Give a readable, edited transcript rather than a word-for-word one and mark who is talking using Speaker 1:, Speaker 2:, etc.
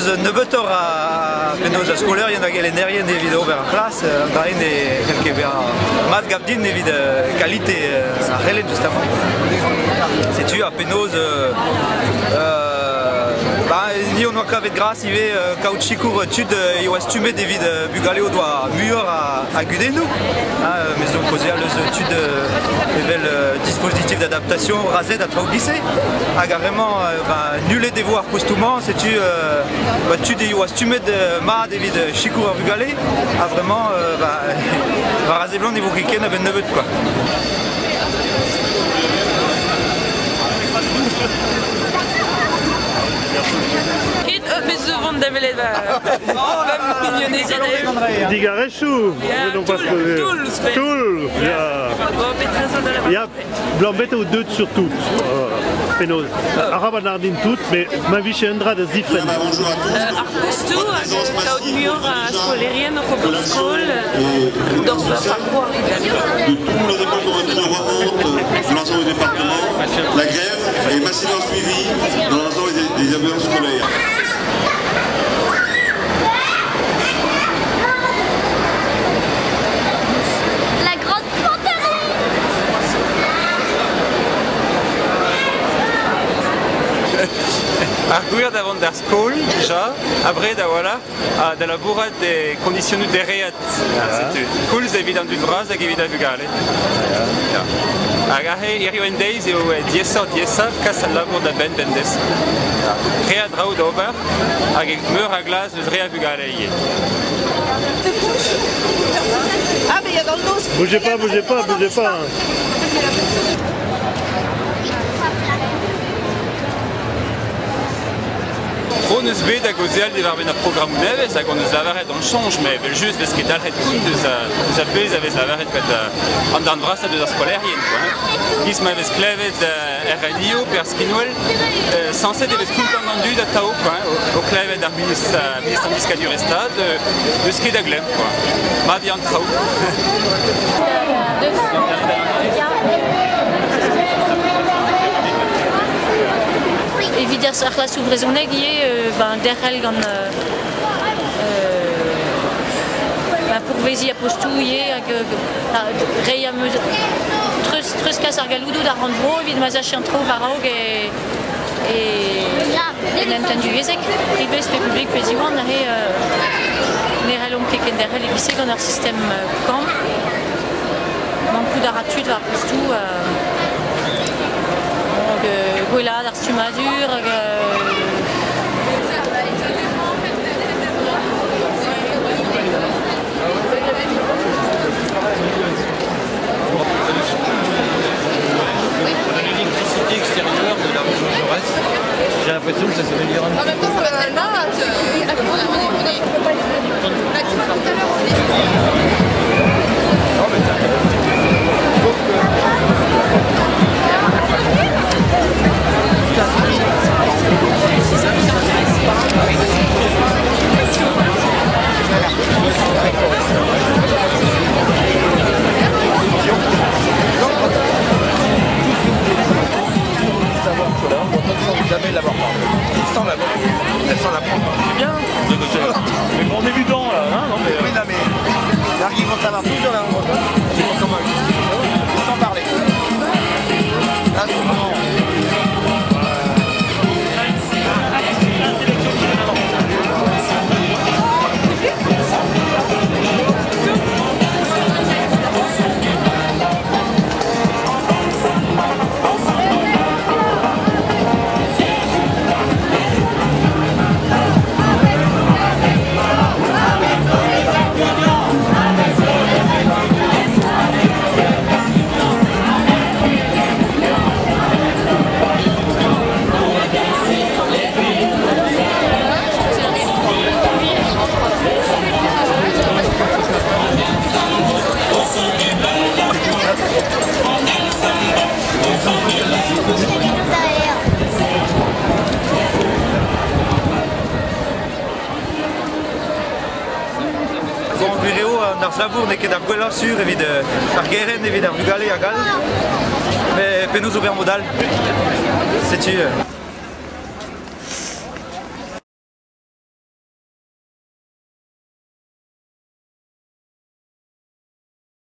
Speaker 1: de nebetor à penaos à scolaire, il y en a qui sont derrière des vidéos vers la classe, dans une quelques mat gabdin des vidéos qualité à Helen justement. C'est tu à penaos ni on a qu'avec grâce il est caoutchouc étude il va estimer des vides bugaléo doit mieux à guider nous mais on posait à l'étude le dispositif d'adaptation rasé d'être au lycée a carrément nul les devoirs costumant c'est tu tu dis va estimer de ma des vides chicou à bugalé a vraiment rasé blanc niveau week-end avec 9 quoi.
Speaker 2: Biz van de vele milyonézia.
Speaker 3: Digareshu. Toul. Ja, blambette ou deux sur toutes. Penaos. Arabanardin toutes, mais ma vie chez Andra de different.
Speaker 2: Arpustu, caud mior a scolerien o coboscol, dans le parcours
Speaker 4: de tout le département remonte dans l'ensemble du département, la grève est massivement suivie dans l'ensemble des avions scolaires.
Speaker 5: Arguir davant der skol, ja, après voilà, de la bourrade des conditions de réat. C'est cool, c'est évident du bras, c'est évident du gale. Agarré, il y a une days et au 10 casse la bourre de ben bendes. Réat draud d'ober, avec mur à glace, le réat du gale.
Speaker 6: Ah, mais il y a dans le dos.
Speaker 3: Bougez pas.
Speaker 5: On nous bet à Gozel de varben a programme neves, à qu'on nous avaret on change, mais juste parce que d'alret tout nous appelez avec avaret que en dans bras de la scolaire quoi. Ils m'avaient clevé de radio perskinol censé des scout entendu de Tao quoi, au clevé d'un ministre fiscal du Restat de ski d'aglem quoi. Ma viande Tao.
Speaker 7: Evidia la soubrezoneg derrel gant pourvezi a postouille rei am treus kas ar galoudo da randbro evit ma zachin tro varaog et entendu ezek privés pe public pe ziwan nerel om keken derrel evise gant ar système camp mankou d'aratud var postou Gwela, d'ar stumadur,
Speaker 1: l'électricité extérieure de la rue Jean Jaurès, j'ai l'impression que ça s'améliore.
Speaker 6: En même temps, ça va tellement
Speaker 1: jamais l'avoir parlé. Sans l'avoir. Elle s'en la prend. C'est bien.
Speaker 3: Mais bon débutant là, hein non, mais...
Speaker 1: Oui, là, mais l'argument ça va tout dans la rencontre. C'est pas comme un sans parler. Là, c'est vraiment... Dans Savour, n'est que d'Arguela sur, évidemment, Argueren, évidemment, Bugalé, Agal, mais Penaos Obermodal, c'est-tu.